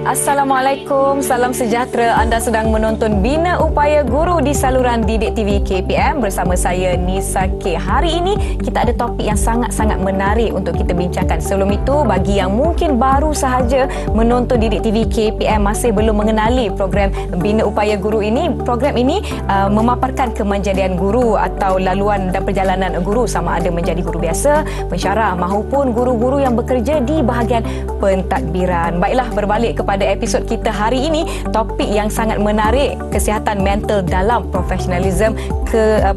Assalamualaikum, salam sejahtera. Anda sedang menonton Bina Upaya Guru di saluran Didik TV KPM bersama saya Nisa K. Hari ini kita ada topik yang sangat-sangat menarik untuk kita bincangkan. Sebelum itu, bagi yang mungkin baru sahaja menonton Didik TV KPM masih belum mengenali program Bina Upaya Guru ini, program ini memaparkan kemanjadian guru atau laluan dan perjalanan guru, sama ada menjadi guru biasa, pensyarah maupun guru-guru yang bekerja di bahagian pentadbiran. Baiklah, berbalik kepada episod kita hari ini, topik yang sangat menarik, kesihatan mental dalam profesionalisme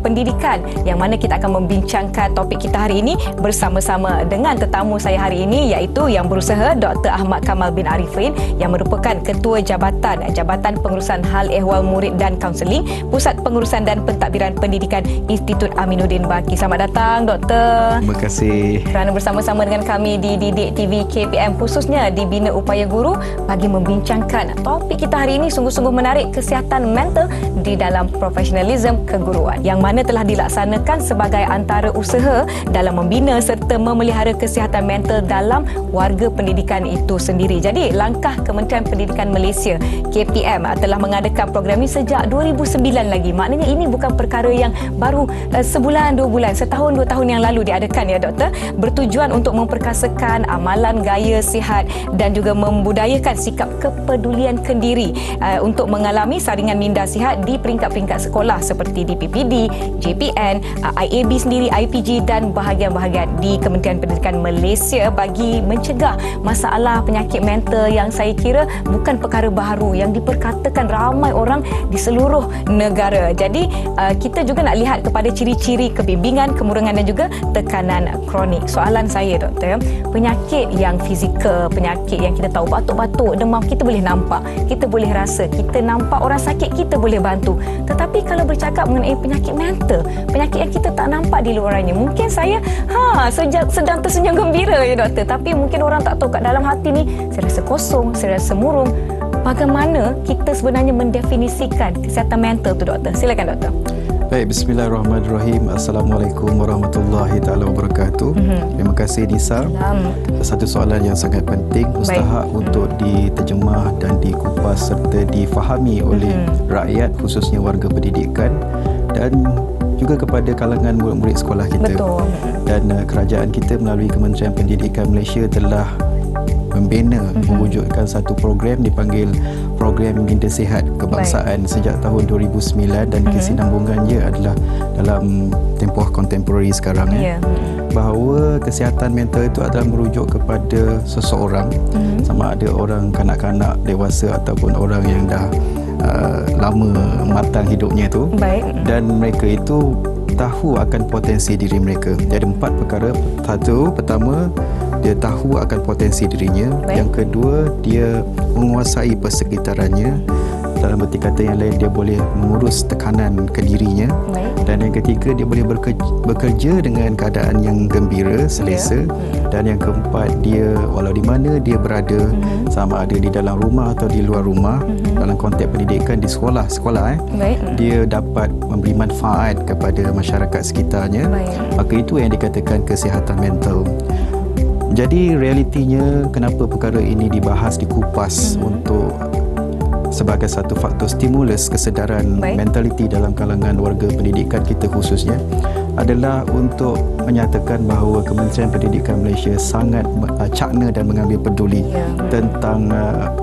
pendidikan, yang mana kita akan membincangkan topik kita hari ini bersama-sama dengan tetamu saya hari ini, iaitu yang berusaha Dr. Ahmad Kamal bin Arifin, yang merupakan Ketua Jabatan Pengurusan Hal Ehwal Murid dan Kaunseling, Pusat Pengurusan dan Pentadbiran Pendidikan Institut Aminuddin Baki. Selamat datang, Doktor. Terima kasih kerana bersama-sama dengan kami di Didik TV KPM, khususnya di Bina Upaya Guru, bagi membincangkan topik kita hari ini sungguh-sungguh menarik, kesihatan mental di dalam profesionalisme keguruan, yang mana telah dilaksanakan sebagai antara usaha dalam membina serta memelihara kesihatan mental dalam warga pendidikan itu sendiri. Jadi, langkah Kementerian Pendidikan Malaysia KPM telah mengadakan program ini sejak 2009 lagi. Maknanya ini bukan perkara yang baru sebulan, 2 bulan, setahun, 2 tahun yang lalu diadakan, ya Doktor. Bertujuan untuk memperkasakan amalan gaya sihat dan juga membudayakan sikap kepedulian kendiri untuk mengalami saringan minda sihat di peringkat-peringkat sekolah seperti di PPD, JPN, IAB sendiri, IPG dan bahagian-bahagian di Kementerian Pendidikan Malaysia, bagi mencegah masalah penyakit mental yang saya kira bukan perkara baru, yang diperkatakan ramai orang di seluruh negara. Jadi kita juga nak lihat kepada ciri-ciri kebimbingan, kemurangan dan juga tekanan kronik. Soalan saya, Doktor, penyakit yang fizikal, penyakit yang kita tahu, batuk-batuk, demam, kita boleh nampak, kita boleh rasa, kita nampak orang sakit, kita boleh bantu. Tetapi kalau bercakap mengenai penyakit mental, penyakit yang kita tak nampak di luarannya, mungkin saya sedang tersenyum gembira, ya Doktor, tapi mungkin orang tak tahu kat dalam hati ni saya rasa kosong, saya rasa murung. Bagaimana kita sebenarnya mendefinisikan kesihatan mental tu, Doktor? Silakan, Doktor. Baik, bismillahirrahmanirrahim. Assalamualaikum warahmatullahi taala wabarakatuh. Terima kasih, Nisa. Satu soalan yang sangat penting, mustahak untuk diterjemah dan dikupas serta difahami oleh rakyat, khususnya warga pendidikan dan juga kepada kalangan murid-murid sekolah kita. Betul. Dan kerajaan kita melalui Kementerian Pendidikan Malaysia telah membina, mewujudkan satu program dipanggil Program Minda Sihat Kebangsaan sejak tahun 2009, dan kesinambungannya adalah dalam tempoh kontemporari sekarang. Bahawa kesihatan mental itu adalah merujuk kepada seseorang, sama ada orang kanak-kanak, dewasa ataupun orang yang dah lama matang hidupnya itu. Dan mereka itu tahu akan potensi diri mereka. Jadi 4 perkara. Satu, pertama, dia tahu akan potensi dirinya. Yang kedua, dia menguasai persekitarannya. Dalam berarti kata yang lain, dia boleh mengurus tekanan ke dirinya. Dan yang ketiga, dia boleh bekerja dengan keadaan yang gembira, selesa. Dan yang keempat, dia walau di mana dia berada, sama ada di dalam rumah atau di luar rumah, dalam konteks pendidikan di sekolah, dia dapat memberi manfaat kepada masyarakat sekitarnya. Maka itu yang dikatakan kesihatan mental. Jadi realitinya, kenapa perkara ini dibahas, dikupas untuk sebagai satu faktor stimulus kesedaran mentaliti dalam kalangan warga pendidikan kita khususnya, adalah untuk menyatakan bahawa Kementerian Pendidikan Malaysia sangat cakna dan mengambil peduli tentang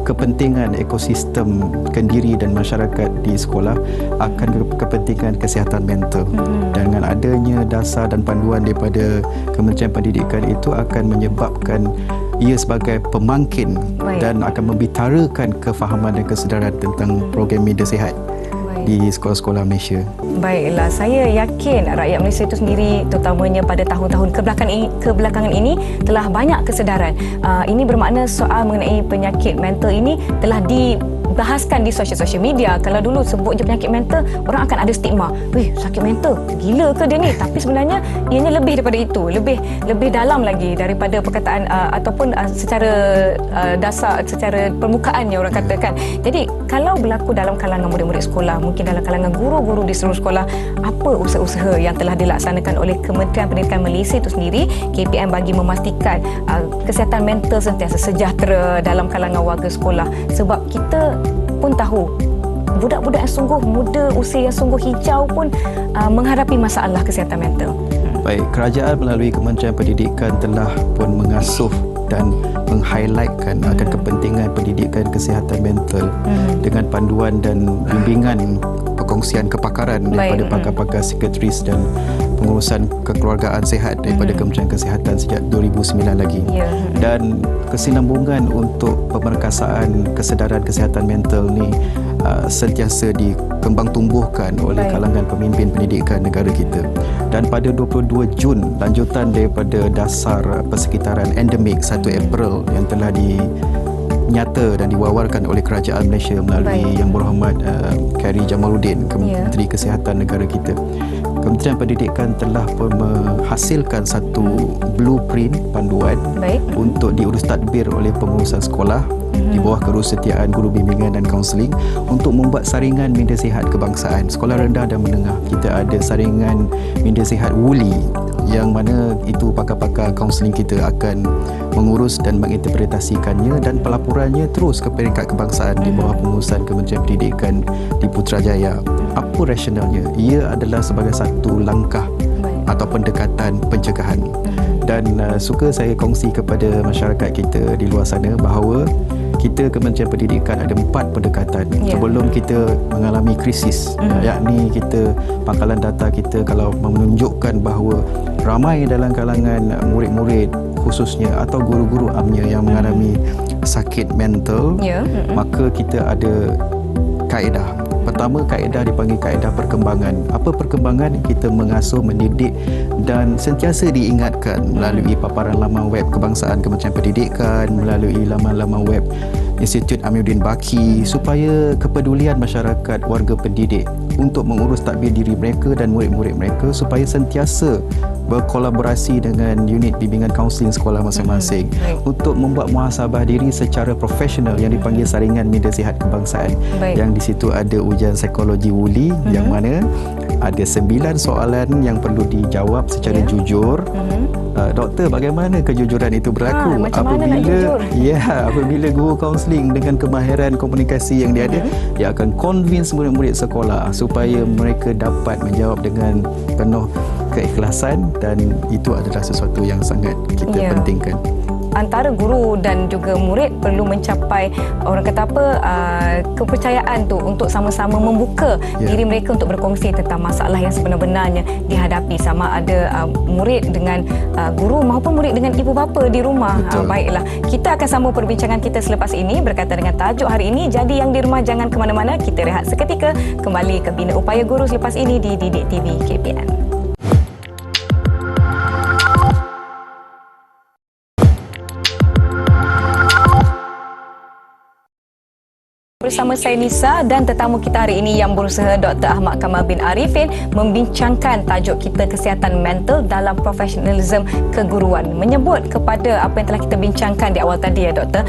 kepentingan ekosistem kendiri dan masyarakat di sekolah akan kepentingan kesihatan mental. Dengan adanya dasar dan panduan daripada Kementerian Pendidikan, itu akan menyebabkan ia sebagai pemangkin dan akan membitarakan kefahaman dan kesedaran tentang program minda sihat di sekolah-sekolah Malaysia. Baiklah, saya yakin rakyat Malaysia itu sendiri, terutamanya pada tahun-tahun kebelakangan ini, telah banyak kesedaran. Ini bermakna soal mengenai penyakit mental ini telah bahaskan di sosial media. Kalau dulu sebut je penyakit mental, orang akan ada stigma. Weh, sakit mental, gila ke dia ni? Tapi sebenarnya ianya lebih daripada itu, lebih dalam lagi daripada perkataan ataupun secara dasar, secara permukaan yang orang katakan. Jadi kalau berlaku dalam kalangan murid-murid sekolah, mungkin dalam kalangan guru-guru di seluruh sekolah, apa usaha-usaha yang telah dilaksanakan oleh Kementerian Pendidikan Malaysia itu sendiri, KPM, bagi memastikan kesihatan mental sentiasa sejahtera dalam kalangan warga sekolah? Sebab kita pun tahu budak-budak yang sungguh muda, usia yang sungguh hijau pun menghadapi masalah kesihatan mental. Baik, kerajaan melalui Kementerian Pendidikan telah pun mengasuh dan meng-highlightkan akan kepentingan pendidikan kesihatan mental dengan panduan dan bimbingan perkongsian kepakaran daripada pakar-pakar psikiatris dan pengurusan kekeluargaan sihat daripada Kementerian Kesihatan sejak 2009 lagi. Dan kesinambungan untuk pemerkasaan kesedaran kesihatan mental ni sentiasa dikembang tumbuhkan oleh kalangan pemimpin pendidikan negara kita. Dan pada 22 Jun, lanjutan daripada dasar persekitaran endemik 1 April yang telah dinyata dan diwawarkan oleh kerajaan Malaysia melalui Yang Berhormat Khairy Jamaluddin, Menteri Kesihatan negara kita. Kementerian Pendidikan telah menghasilkan satu blueprint panduan untuk diurus tadbir oleh pengurusan sekolah di bawah kerussetiaan guru bimbingan dan kaunseling untuk membuat saringan minda sihat kebangsaan. Sekolah rendah dan menengah kita ada saringan minda sihat WULI yang mana itu pakar-pakar kaunseling kita akan mengurus dan menginterpretasikannya, dan pelaporannya terus ke peringkat kebangsaan di bawah pengurusan Kementerian Pendidikan di Putrajaya. Apa rasionalnya? Ia adalah sebagai satu langkah atau pendekatan pencegahan. Dan suka saya kongsi kepada masyarakat kita di luar sana bahawa kita Kementerian Pendidikan ada 4 pendekatan sebelum kita mengalami krisis, yakni kita pangkalan data kita kalau menunjukkan bahawa ramai dalam kalangan murid-murid khususnya atau guru-guru amnya yang mengalami sakit mental, maka kita ada kaedah. Pertama, kaedah dipanggil kaedah perkembangan. Apa perkembangan? Kita mengasuh, mendidik dan sentiasa diingatkan melalui paparan laman web Kebangsaan Kementerian Pendidikan, melalui laman-laman web Institut Amiruddin Baki, supaya kepedulian masyarakat warga pendidik untuk mengurus tadbir diri mereka dan murid-murid mereka supaya sentiasa berkolaborasi dengan unit bimbingan kaunseling sekolah masing-masing untuk membuat muhasabah diri secara profesional yang dipanggil saringan minda sihat kebangsaan. Yang di situ ada ujian psikologi WULI yang mana ada 9 soalan yang perlu dijawab secara jujur. Doktor, bagaimana kejujuran itu berlaku? Macam mana nak jujur? Apabila guru kaunseling dengan kemahiran komunikasi yang dia ada, dia akan convince murid-murid sekolah supaya mereka dapat menjawab dengan penuh keikhlasan, dan itu adalah sesuatu yang sangat kita pentingkan. Antara guru dan juga murid perlu mencapai, orang kata apa, kepercayaan tu untuk sama-sama membuka diri mereka untuk berkongsi tentang masalah yang sebenar-benarnya dihadapi, sama ada murid dengan guru maupun murid dengan ibu bapa di rumah. Baiklah, kita akan sambung perbincangan kita selepas ini berkaitan dengan tajuk hari ini. Jadi yang di rumah jangan ke mana-mana, kita rehat seketika, kembali ke Bina Upaya Guru selepas ini di Didik TV KPM. Bersama saya Nisa dan tetamu kita hari ini yang berusaha Dr. Ahmad Kamal bin Arifin membincangkan tajuk kita kesihatan mental dalam profesionalism keguruan. Menyebut kepada apa yang telah kita bincangkan di awal tadi Doktor,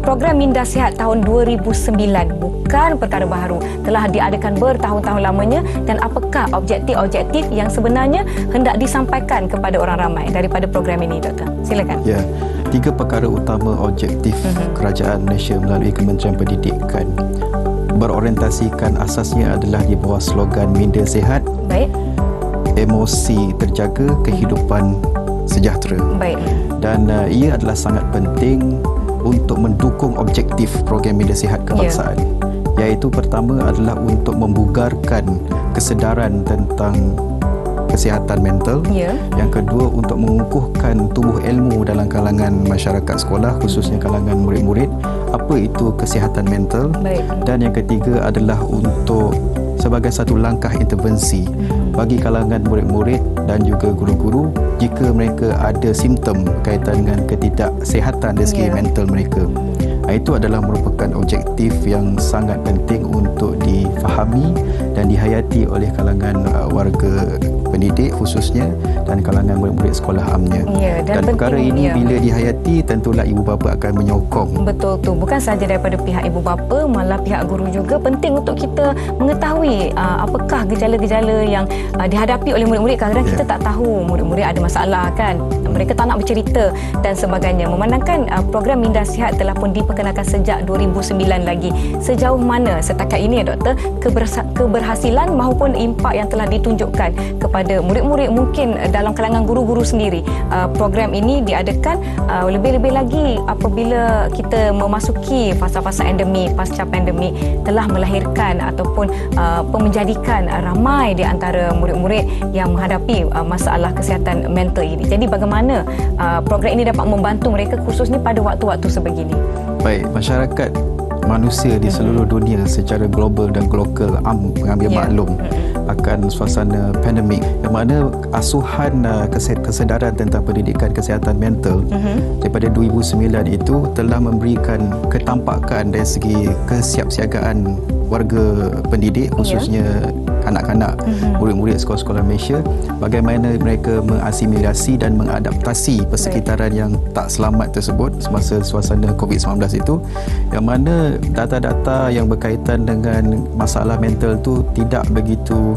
program Minda Sihat tahun 2009 bukan perkara baharu, telah diadakan bertahun-tahun lamanya, dan apakah objektif-objektif yang sebenarnya hendak disampaikan kepada orang ramai daripada program ini Doktor? Silakan. 3 perkara utama objektif kerajaan Malaysia melalui Kementerian Pendidikan berorientasikan asasnya adalah di bawah slogan Minda Sihat, emosi terjaga, kehidupan sejahtera. Dan ia adalah sangat penting untuk mendukung objektif program Minda Sihat kebangsaan. Iaitu pertama adalah untuk membugarkan kesedaran tentang kesihatan mental. Yang kedua, untuk mengukuhkan tubuh ilmu dalam kalangan masyarakat sekolah, khususnya kalangan murid-murid, apa itu kesihatan mental. Dan yang ketiga adalah untuk sebagai satu langkah intervensi bagi kalangan murid-murid dan juga guru-guru jika mereka ada simptom berkaitan dengan ketidaksihatan dari segi mental mereka. Itu adalah merupakan objektif yang sangat penting untuk difahami dan dihayati oleh kalangan warga pendidik khususnya dan kalangan murid-murid sekolah amnya. Dan perkara ini bila dihayati tentulah ibu bapa akan menyokong. Betul tu, bukan sahaja daripada pihak ibu bapa, malah pihak guru juga penting untuk kita mengetahui apakah gejala-gejala yang dihadapi oleh murid-murid. Kadang-kadang kita tak tahu murid-murid ada masalah kan. Mereka tak nak bercerita dan sebagainya. Memandangkan program Minda Sihat telah pun diperkenalkan sejak 2009 lagi. Sejauh mana setakat ini ya doktor keberhasilan maupun impak yang telah ditunjukkan kepada murid-murid, mungkin dalam kalangan guru-guru sendiri. Program ini diadakan lebih-lebih lagi apabila kita memasuki fasa-fasa endemik, pasca pandemik telah melahirkan ataupun menjadikan ramai di antara murid-murid yang menghadapi masalah kesihatan mental ini. Jadi bagaimana program ini dapat membantu mereka khususnya pada waktu-waktu sebegini? Baik, masyarakat manusia di seluruh dunia secara global dan lokal mengambil maklum akan suasana pandemik, yang mana asuhan kesedaran tentang pendidikan kesihatan mental daripada 2009 itu telah memberikan ketampakan dari segi kesiapsiagaan warga pendidik khususnya kanak-kanak murid-murid sekolah-sekolah Malaysia, bagaimana mereka mengasimilasi dan mengadaptasi persekitaran yang tak selamat tersebut semasa suasana COVID-19 itu, yang mana data-data yang berkaitan dengan masalah mental tu tidak begitu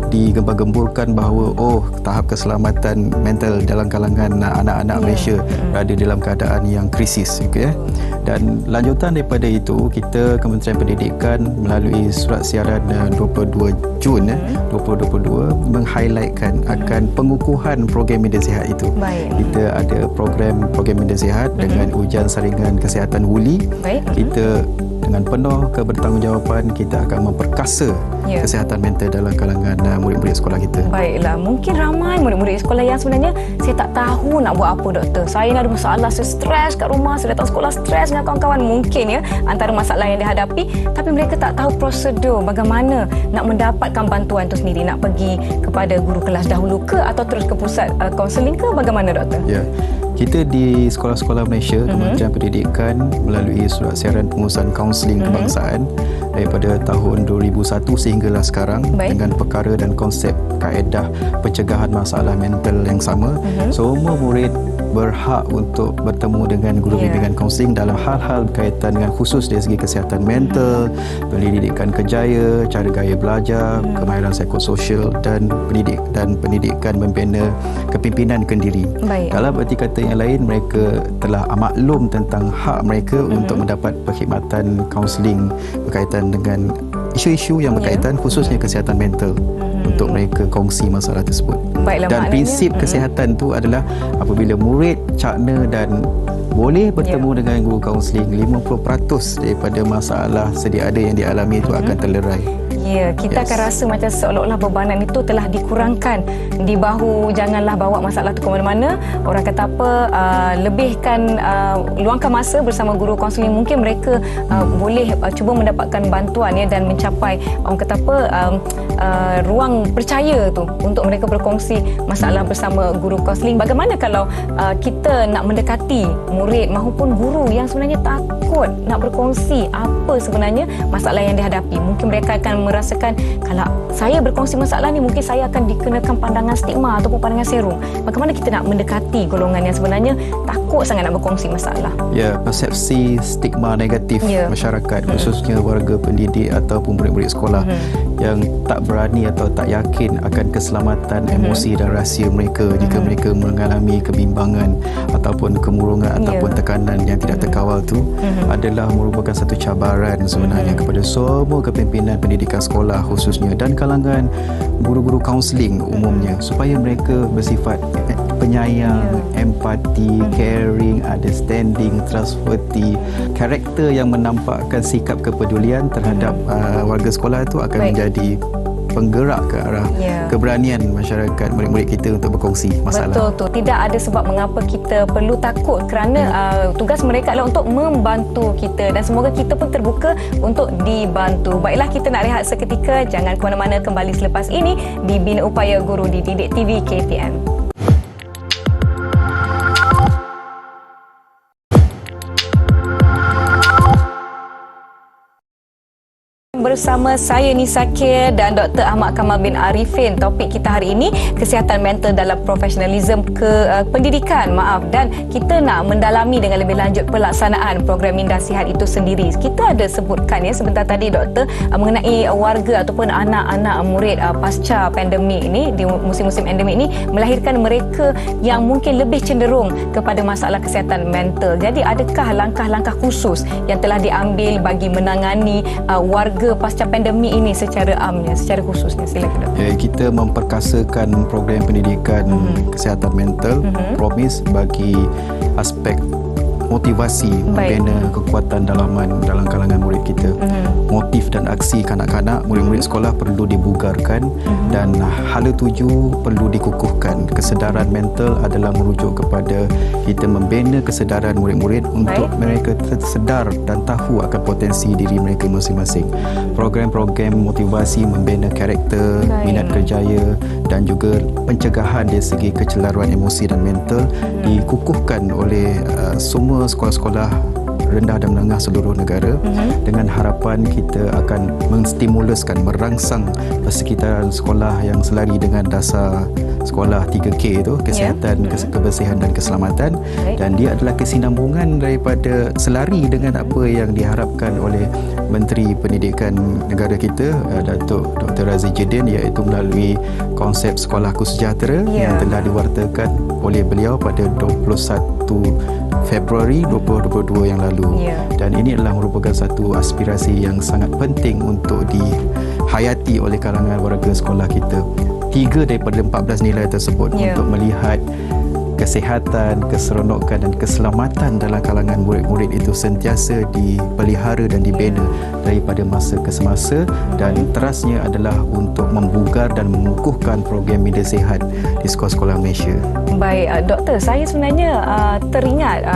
digembar-gemburkan bahawa tahap keselamatan mental dalam kalangan anak-anak Malaysia berada dalam keadaan yang krisis, dan lanjutan daripada itu, kita Kementerian Pendidikan melalui surat siaran 22 Jun 2022 meng-highlightkan akan pengukuhan program Minda Sihat itu. Kita ada program Minda Sihat dengan ujian saringan kesihatan WULI. Kita dengan penuh kebertanggungjawaban kita akan memperkasa kesihatan mental dalam kalangan murid-murid sekolah kita. Baiklah, mungkin ramai murid-murid sekolah yang sebenarnya saya tak tahu nak buat apa doktor. Saya ni ada masalah, saya stres kat rumah, saya datang sekolah stres dengan kawan-kawan, mungkin antara masalah yang dihadapi, tapi mereka tak tahu prosedur bagaimana nak mendapatkan bantuan itu sendiri, nak pergi kepada guru kelas dahulu ke atau terus ke pusat kaunseling ke, bagaimana doktor? Kita di sekolah-sekolah Malaysia, Kementerian Pendidikan melalui surat siaran pengurusan kaunseling kebangsaan daripada tahun 2001 sehinggalah sekarang dengan perkara dan konsep kaedah pencegahan masalah mental yang sama. Semua murid berhak untuk bertemu dengan guru bimbingan kaunseling dalam hal-hal berkaitan dengan khusus dari segi kesihatan mental, pendidikan kejaya, cara gaya belajar, kemahiran psikososial dan pendidikan membina kepimpinan kendiri. Dalam erti kata yang lain, mereka telah maklum tentang hak mereka untuk mendapat perkhidmatan kaunseling berkaitan dengan isu-isu yang berkaitan khususnya kesihatan mental untuk mereka kongsi masalah tersebut. Dan prinsip kesihatan tu adalah apabila murid cakna dan boleh bertemu dengan guru kaunseling, 50% daripada masalah sedia ada yang dialami itu akan terlerai. Kita akan rasa macam seolah-olah bebanan itu telah dikurangkan di bahu. Janganlah bawa masalah itu ke mana-mana. Orang kata apa, lebihkan, luangkan masa bersama guru kaunseling. Mungkin mereka boleh cuba mendapatkan bantuan dan mencapai, orang kata apa, ruang percaya tu untuk mereka berkongsi masalah bersama guru kaunseling. Bagaimana kalau kita nak mendekati murid maupun guru yang sebenarnya takut nak berkongsi apa sebenarnya masalah yang dihadapi? Mungkin mereka akan merasakan, kalau saya berkongsi masalah ni mungkin saya akan dikenakan pandangan stigma ataupun pandangan serum. Bagaimana kita nak mendekati golongan yang sebenarnya takut sangat nak berkongsi masalah? Persepsi stigma negatif masyarakat, khususnya warga pendidik ataupun murid-murid sekolah yang tak berani atau tak yakin akan keselamatan emosi dan rahsia mereka jika mereka mengalami kebimbangan ataupun kemurungan ataupun tekanan yang tidak terkawal tu adalah merupakan satu cabaran sebenarnya kepada semua kepimpinan pendidikan sekolah khususnya dan kalangan guru-guru kaunseling umumnya, supaya mereka bersifat penyayang, empati, caring, understanding, trustworthy. Karakter yang menampakkan sikap kepedulian terhadap warga sekolah itu akan menjadi penggerak ke arah keberanian masyarakat murid-murid kita untuk berkongsi masalah. Betul tu. Tidak ada sebab mengapa kita perlu takut kerana tugas mereka adalah untuk membantu kita dan semoga kita pun terbuka untuk dibantu. Baiklah, kita nak rehat seketika. Jangan ke mana-mana, kembali selepas ini di Bina Upaya Guru di Didik TV KPM. Bersama saya Nisa Kir dan Dr. Ahmad Kamal bin Arifin. Topik kita hari ini kesihatan mental dalam profesionalism pendidikan. Dan kita nak mendalami dengan lebih lanjut pelaksanaan program Minda Sihat itu sendiri. Kita ada sebutkan sebentar tadi Doktor mengenai warga ataupun anak-anak murid pasca pandemik ini, di musim-musim endemik ini, melahirkan mereka yang mungkin lebih cenderung kepada masalah kesihatan mental. Jadi adakah langkah-langkah khusus yang telah diambil bagi menangani warga pasca pandemik ini secara amnya, secara khususnya? Silakan Doktor. Kita memperkasakan program pendidikan kesihatan mental, promise bagi aspek motivasi, membina kekuatan dalaman dalam kalangan murid kita. Motif dan aksi kanak-kanak, murid-murid sekolah perlu dibugarkan dan hala tuju perlu dikukuhkan. Kesedaran mental adalah merujuk kepada kita membina kesedaran murid-murid untuk mereka sedar dan tahu akan potensi diri mereka masing-masing. Program-program motivasi membina karakter, minat kerjaya dan juga pencegahan dari segi kecelaruan emosi dan mental dikukuhkan oleh semua sekolah-sekolah rendah dan menengah seluruh negara dengan harapan kita akan menstimuluskan, merangsang persekitaran sekolah yang selari dengan dasar sekolah 3K itu, kesihatan, kebersihan dan keselamatan, dan dia adalah kesinambungan daripada selari dengan apa yang diharapkan oleh Menteri Pendidikan negara kita, Datuk Dr. Razif Jidin, iaitu melalui konsep Sekolahku Sejahtera yang telah diwartakan oleh beliau pada 21 Februari 2022 yang lalu. Dan ini adalah merupakan satu aspirasi yang sangat penting untuk dihayati oleh kalangan warga sekolah kita. 3 daripada 14 nilai tersebut untuk melihat kesihatan, keseronokan dan keselamatan dalam kalangan murid-murid itu sentiasa dipelihara dan dibina daripada masa ke semasa, dan terasnya adalah untuk membugar dan mengukuhkan program Minda Sihat di sekolah-sekolah Malaysia. Baik, Doktor, saya sebenarnya teringat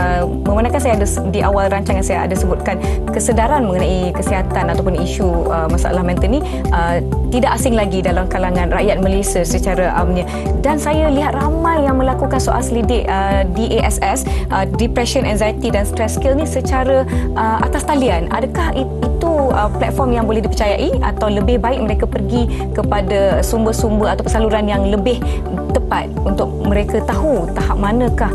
memandangkan saya ada di awal rancangan saya ada sebutkan kesedaran mengenai kesihatan ataupun isu masalah mental ni tidak asing lagi dalam kalangan rakyat Malaysia secara amnya, dan saya lihat ramai yang melakukan soal selidik DASS, Depression, Anxiety dan Stress Skill ni secara atas talian. Adakah itu platform yang boleh dipercayai atau lebih baik mereka pergi kepada sumber-sumber atau saluran yang lebih tepat untuk mereka tahu tahap manakah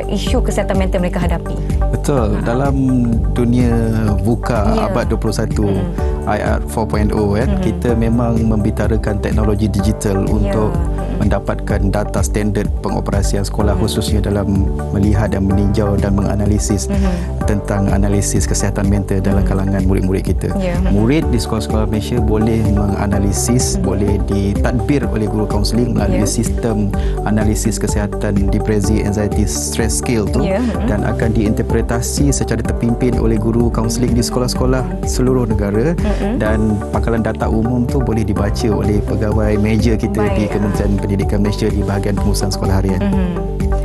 isu kesihatan mental mereka hadapi? Betul. Dalam dunia VUCA abad 21, IR 4.0 kita memang membicarakan teknologi digital untuk mendapatkan data standard pengoperasian sekolah, khususnya dalam melihat dan meninjau dan menganalisis tentang analisis kesihatan mental dalam kalangan murid-murid kita. Murid di sekolah-sekolah Malaysia boleh menganalisis, boleh ditadbir oleh guru kaunseling melalui sistem analisis kesihatan depresi, anxiety, stress skill tu, dan akan diinterpretasi secara terpimpin oleh guru kaunseling di sekolah-sekolah seluruh negara, dan pangkalan data umum tu boleh dibaca oleh pegawai meja kita di Kementerian Pendidikan Malaysia di bahagian pengurusan sekolah harian.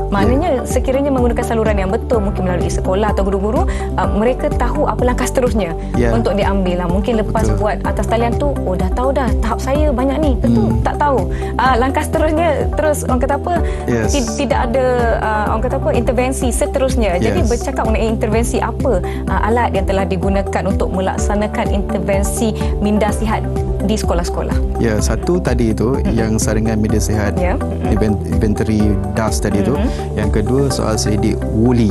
Maknanya sekiranya menggunakan saluran yang betul, mungkin melalui sekolah atau guru-guru, mereka tahu apa langkah seterusnya untuk diambil. Mungkin lepas buat atas talian tu, dah tahu dah tahap saya banyak ni, tentu tak tahu. Langkah seterusnya terus orang kata apa, tidak ada orang kata apa intervensi seterusnya. Jadi bercakap mengenai intervensi apa alat yang telah digunakan untuk melaksanakan intervensi Minda Sihat di sekolah-sekolah. Satu tadi itu yang saringan Minda Sihat, inventory DAS tadi itu. Yang kedua soal selidik WULI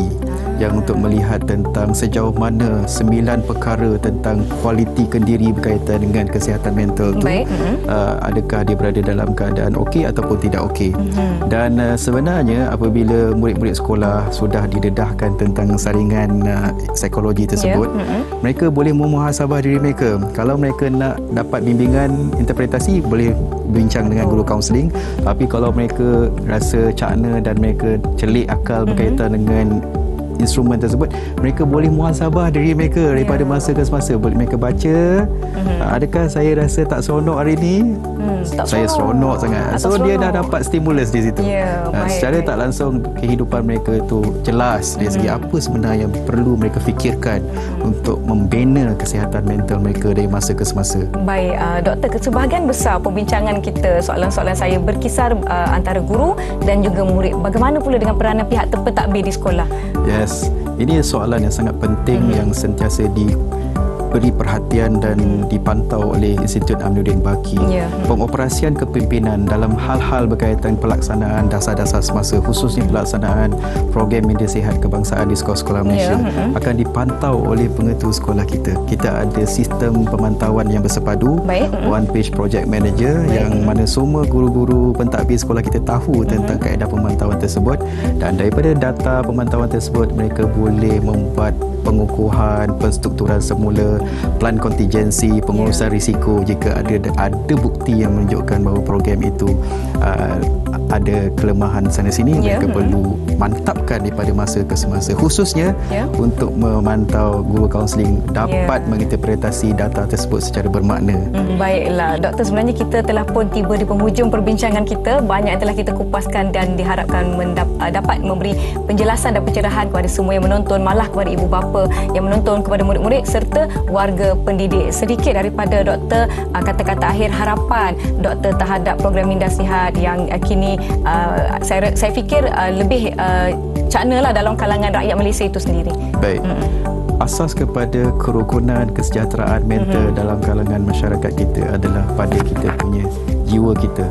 yang untuk melihat tentang sejauh mana 9 perkara tentang kualiti kendiri berkaitan dengan kesihatan mental tu, adakah dia berada dalam keadaan okey ataupun tidak okey. Dan sebenarnya apabila murid-murid sekolah sudah didedahkan tentang saringan psikologi tersebut, mereka boleh memuhasabah diri mereka. Kalau mereka nak dapat bimbingan interpretasi, boleh bincang dengan guru kaunseling. Tapi kalau mereka rasa cakna dan mereka celik akal berkaitan dengan instrumen tersebut, mereka boleh muhasabah diri mereka daripada masa ke semasa. Boleh mereka baca, adakah saya rasa tak seronok hari ni? Saya seronok sangat. So dia dah dapat stimulus di situ. Secara tak langsung kehidupan mereka itu jelas dari segi apa sebenarnya yang perlu mereka fikirkan untuk membina kesihatan mental mereka dari masa ke semasa. Baik, Doktor, sebahagian besar perbincangan kita, soalan-soalan saya berkisar antara guru dan juga murid. Bagaimana pula dengan peranan pihak pentadbir di sekolah? Yes, ini soalan yang sangat penting yang sentiasa diberi perhatian dan dipantau oleh Institut Aminuddin Baki. Pengoperasian kepimpinan dalam hal-hal berkaitan pelaksanaan dasar-dasar semasa, khususnya pelaksanaan program media sihat kebangsaan di sekolah-sekolah Malaysia akan dipantau oleh pengetua sekolah kita. Kita ada sistem pemantauan yang bersepadu, one page project manager yang mana semua guru-guru pentadbir sekolah kita tahu tentang kaedah pemantauan tersebut, dan daripada data pemantauan tersebut mereka boleh membuat pengukuhan, penstrukturan semula, plan kontingensi, pengurusan risiko jika ada bukti yang menunjukkan bahawa program itu ada kelemahan sana sini. Mereka perlu mantapkan daripada masa ke semasa, khususnya untuk memantau guru kaunseling dapat menginterpretasi data tersebut secara bermakna. Baiklah Doktor, sebenarnya kita telah pun tiba di penghujung perbincangan kita. Banyak yang telah kita kupaskan dan diharapkan dapat memberi penjelasan dan pencerahan kepada semua yang menonton, malah kepada ibu bapa yang menonton, kepada murid-murid serta warga pendidik. Sedikit daripada Doktor, kata-kata akhir harapan Doktor terhadap program minda sihat yang kini saya fikir lebih cakna lah dalam kalangan rakyat Malaysia itu sendiri. Baik. Asas kepada kerukunan kesejahteraan mental dalam kalangan masyarakat kita adalah pada kita punya jiwa kita.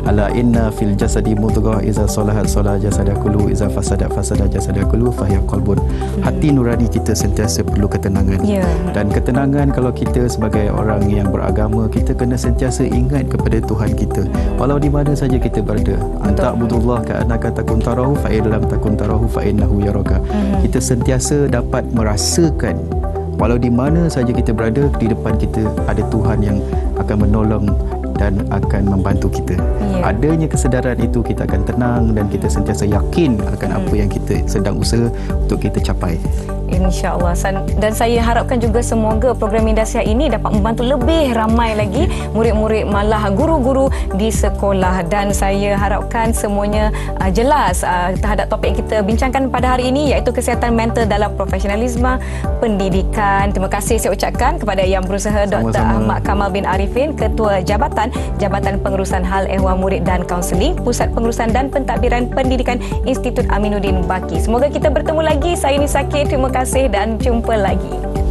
Ala inna fil jasadi mudghah iza salahat salah jasada kullu iza fasadat fasada jasada kullu fahiya qalbun. Hati nurani kita sentiasa perlu ketenangan. Dan ketenangan, kalau kita sebagai orang yang beragama, kita kena sentiasa ingat kepada Tuhan kita walau di mana saja kita berada. Anta'budullah ka'annaka takun tarahu fa in lam takun tarahu fa innahu yaraka. Kita sentiasa dapat merasakan walau di mana saja kita berada, di depan kita ada Tuhan yang akan menolong dan akan membantu kita. Adanya kesedaran itu, kita akan tenang dan kita sentiasa yakin akan apa yang kita sedang usaha untuk kita capai. InsyaAllah. Dan saya harapkan juga semoga program Minda Sihat ini dapat membantu lebih ramai lagi murid-murid, malah guru-guru di sekolah. Dan saya harapkan semuanya jelas terhadap topik yang kita bincangkan pada hari ini, iaitu kesihatan mental dalam profesionalisme pendidikan. Terima kasih saya ucapkan kepada Yang Berusaha Dr. Ahmad Kamal bin Arifin, Ketua Jabatan Pengurusan Hal Ehwal Murid dan Kaunseling, Pusat Pengurusan dan Pentadbiran Pendidikan Institut Aminuddin Baki. Semoga kita bertemu lagi. Saya Nisa K. Terima kasih dan jumpa lagi.